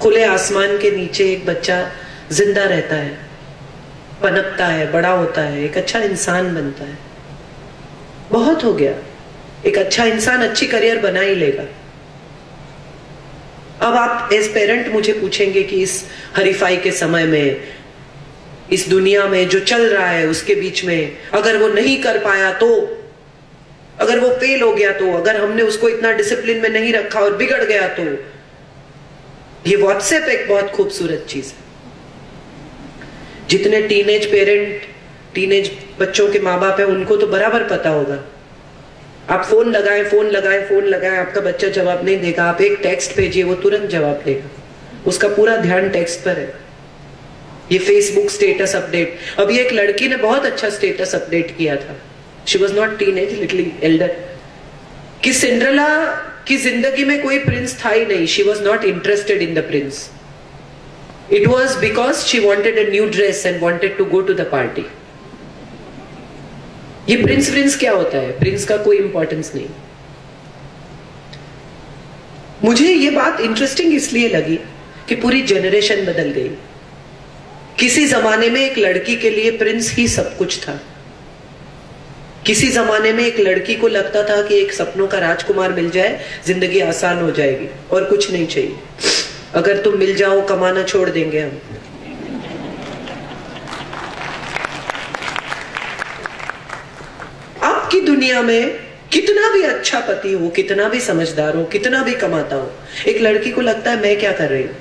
खुले आसमान के नीचे एक बच्चा जिंदा रहता है, पनपता है, बड़ा होता है, एक अच्छा इंसान बनता है। बहुत हो गया, एक अच्छा इंसान अच्छी करियर बना ही लेगा। अब आप एज पेरेंट मुझे पूछेंगे कि इस हरीफाई के समय में, इस दुनिया में जो चल रहा है उसके बीच में, अगर वो नहीं कर पाया तो, अगर वो फेल हो गया तो, अगर हमने उसको इतना डिसिप्लिन में नहीं रखा और बिगड़ गया तो, ये व्हाट्सएप एक बहुत खूबसूरत चीज है। जितने टीनेज पेरेंट, टीनेज बच्चों के माँ बाप है, उनको तो बराबर पता होगा। आप फोन लगाएं, फोन लगाएं, फोन लगाएं, आपका बच्चा जवाब नहीं देगा। आप एक टेक्स्ट भेजिए, वो तुरंत जवाब देगा, उसका पूरा ध्यान टेक्स्ट पर है। ये फेसबुक स्टेटस अपडेट, अभी एक लड़की ने बहुत अच्छा स्टेटस अपडेट किया था, she was not teenage, little elder, कि सिंड्रेला की जिंदगी में कोई प्रिंस था ही नहीं, she was not interested in the prince, it was because she wanted a new dress and wanted to go to the party. ये प्रिंस क्या होता है? प्रिंस का कोई इंपॉर्टेंस नहीं। मुझे ये बात इंटरेस्टिंग इसलिए लगी कि पूरी जनरेशन बदल गई। किसी जमाने में एक लड़की के लिए प्रिंस ही सब कुछ था। किसी जमाने में एक लड़की को लगता था कि एक सपनों का राजकुमार मिल जाए, जिंदगी आसान हो जाएगी और कुछ नहीं चाहिए। अगर तुम मिल जाओ, कमाना छोड़ देंगे हम। आपकी दुनिया में कितना भी अच्छा पति हो, कितना भी समझदार हो, कितना भी कमाता हो, एक लड़की को लगता है मैं क्या कर रही हूं,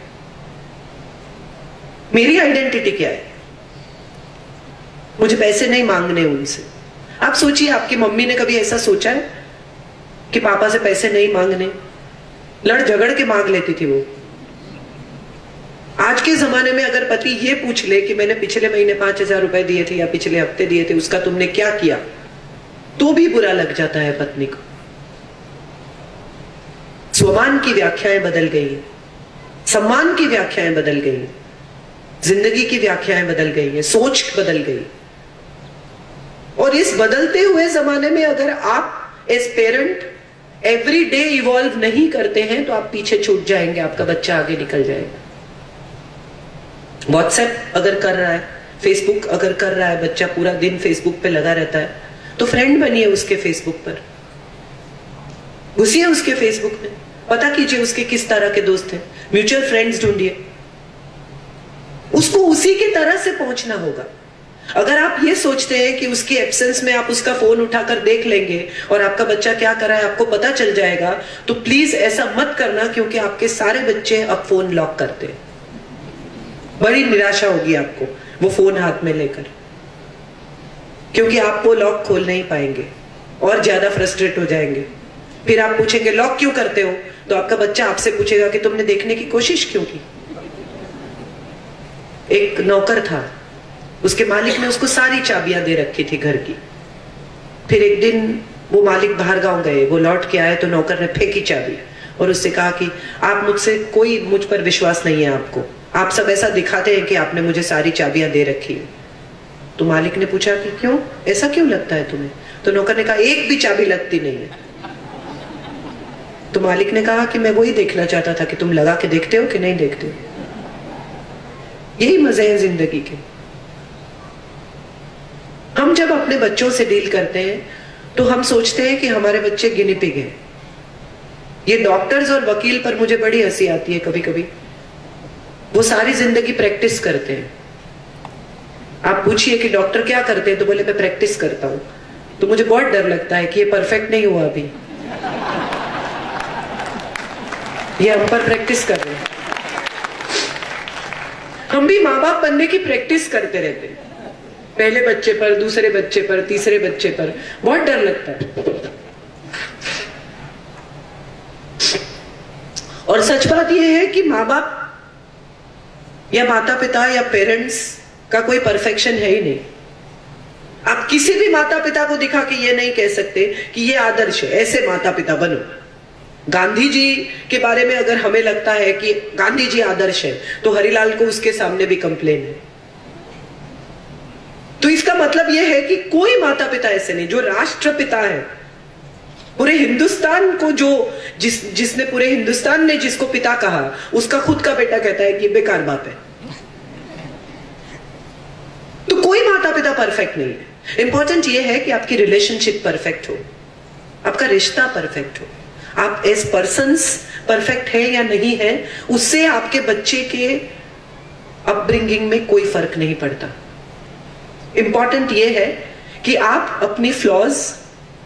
मेरी आइडेंटिटी क्या है, मुझे पैसे नहीं मांगने उनसे। आप सोचिए, आपकी मम्मी ने कभी ऐसा सोचा है कि पापा से पैसे नहीं मांगने? लड़ झगड़ के मांग लेती थी वो। आज के जमाने में अगर पति ये पूछ ले कि मैंने पिछले महीने 5,000 रुपए दिए थे या पिछले हफ्ते दिए थे, उसका तुमने क्या किया, तो भी बुरा लग जाता है पत्नी को। स्वमान की व्याख्याएं बदल गई, सम्मान की व्याख्याएं बदल गई, जिंदगी की व्याख्याएं बदल गई है, सोच बदल गई। और इस बदलते हुए जमाने में अगर आप as parent every day evolve नहीं करते हैं तो आप पीछे छूट जाएंगे, आपका बच्चा आगे निकल जाएगा। व्हाट्सएप अगर कर रहा है, फेसबुक अगर कर रहा है, बच्चा पूरा दिन फेसबुक पे लगा रहता है, तो फ्रेंड बनिए उसके फेसबुक पर, घुसिए उसके फेसबुक में, पता कीजिए उसके किस तरह के दोस्त हैं, म्यूचुअल फ्रेंड्स ढूंढिए। उसको उसी की तरह से पहुंचना होगा। अगर आप ये सोचते हैं कि उसकी एब्सेंस में आप उसका फोन उठाकर देख लेंगे और आपका बच्चा क्या कर रहा है आपको पता चल जाएगा, तो प्लीज ऐसा मत करना, क्योंकि आपके सारे बच्चे अब फोन लॉक करते हैं। बड़ी निराशा होगी आपको वो फोन हाथ में लेकर, क्योंकि आप वो लॉक खोल नहीं पाएंगे और ज्यादा फ्रस्ट्रेट हो जाएंगे। फिर आप पूछेंगे लॉक क्यों करते हो, तो आपका बच्चा आपसे पूछेगा कि तुमने देखने की कोशिश क्यों की। एक नौकर था, उसके मालिक ने उसको सारी चाबियां दे रखी थी घर की। फिर एक दिन वो मालिक बाहर गांव गए, वो लौट के आए तो नौकर ने फेंकी चाबी और उससे कहा कि आप मुझ पर विश्वास नहीं है आपको, आप सब ऐसा दिखाते हैं कि आपने मुझे सारी चाबियां दे रखी है। तो मालिक ने पूछा कि क्यों, ऐसा क्यों लगता है तुम्हें? तो नौकर ने कहा एक भी चाबी लगती नहीं है। तो मालिक ने कहा कि मैं वही देखना चाहता था कि तुम लगा के देखते हो कि नहीं देखते हो। यही मजे हैं जिंदगी के। हम जब अपने बच्चों से डील करते हैं तो हम सोचते हैं कि हमारे बच्चे गिनी पिग हैं। ये डॉक्टर्स और वकील पर मुझे बड़ी हंसी आती है कभी कभी। वो सारी जिंदगी प्रैक्टिस करते हैं। आप पूछिए कि डॉक्टर क्या करते हैं, तो बोले मैं प्रैक्टिस करता हूं। तो मुझे बहुत डर लगता है कि ये परफेक्ट नहीं हुआ अभी, ये हम पर प्रैक्टिस कर रहे हैं। हम भी माँ बाप बनने की प्रैक्टिस करते रहते हैं, पहले बच्चे पर, दूसरे बच्चे पर, तीसरे बच्चे पर। बहुत डर लगता है। और सच बात यह है कि माँ बाप या माता पिता या पेरेंट्स का कोई परफेक्शन है ही नहीं। आप किसी भी माता पिता को दिखा के ये नहीं कह सकते कि ये आदर्श है, ऐसे माता पिता बनो। गांधी जी के बारे में अगर हमें लगता है कि गांधी जी आदर्श है, तो हरिलाल को उसके सामने भी कंप्लेन है। तो इसका मतलब यह है कि कोई माता पिता ऐसे नहीं। जो राष्ट्रपिता है पूरे हिंदुस्तान को जिसने पूरे हिंदुस्तान ने जिसको पिता कहा, उसका खुद का बेटा कहता है कि ये बेकार बाप है। तो कोई माता पिता परफेक्ट नहीं है। इंपॉर्टेंट ये है कि आपकी रिलेशनशिप परफेक्ट हो, आपका रिश्ता परफेक्ट हो, आप एज पर्सन्स परफेक्ट है या नहीं है, उससे आपके बच्चे के अपब्रिंगिंग में कोई फर्क नहीं पड़ता। इंपॉर्टेंट ये है कि आप अपनी फ्लॉज,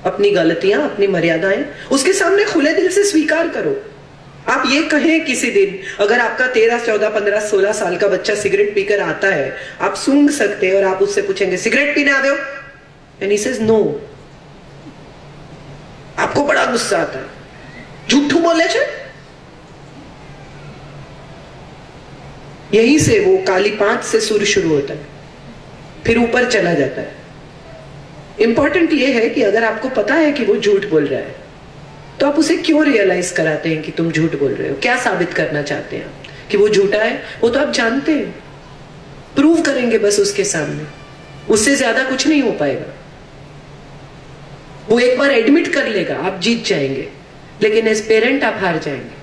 अपनी गलतियां, अपनी मर्यादाएं उसके सामने खुले दिल से स्वीकार करो। आप ये कहें किसी दिन, अगर आपका 13, 14, 15, 16 साल का बच्चा सिगरेट पीकर आता है, आप सूंघ सकते हैं और आप उससे पूछेंगे सिगरेट पीने आ दो, एंड ही सेज नो। आपको बड़ा गुस्सा आता है, झूठू बोले छे। यहीं से वो काली 5 से सुर शुरू होता है, फिर ऊपर चला जाता है। इंपॉर्टेंट ये है कि अगर आपको पता है कि वो झूठ बोल रहा है, तो आप उसे क्यों रियलाइज कराते हैं कि तुम झूठ बोल रहे हो? क्या साबित करना चाहते हैं आप कि वो झूठा है? वो तो आप जानते हैं, प्रूव करेंगे बस उसके सामने, उससे ज्यादा कुछ नहीं हो पाएगा। वो एक बार एडमिट कर लेगा, आप जीत जाएंगे, लेकिन एज पेरेंट आप हार जाएंगे।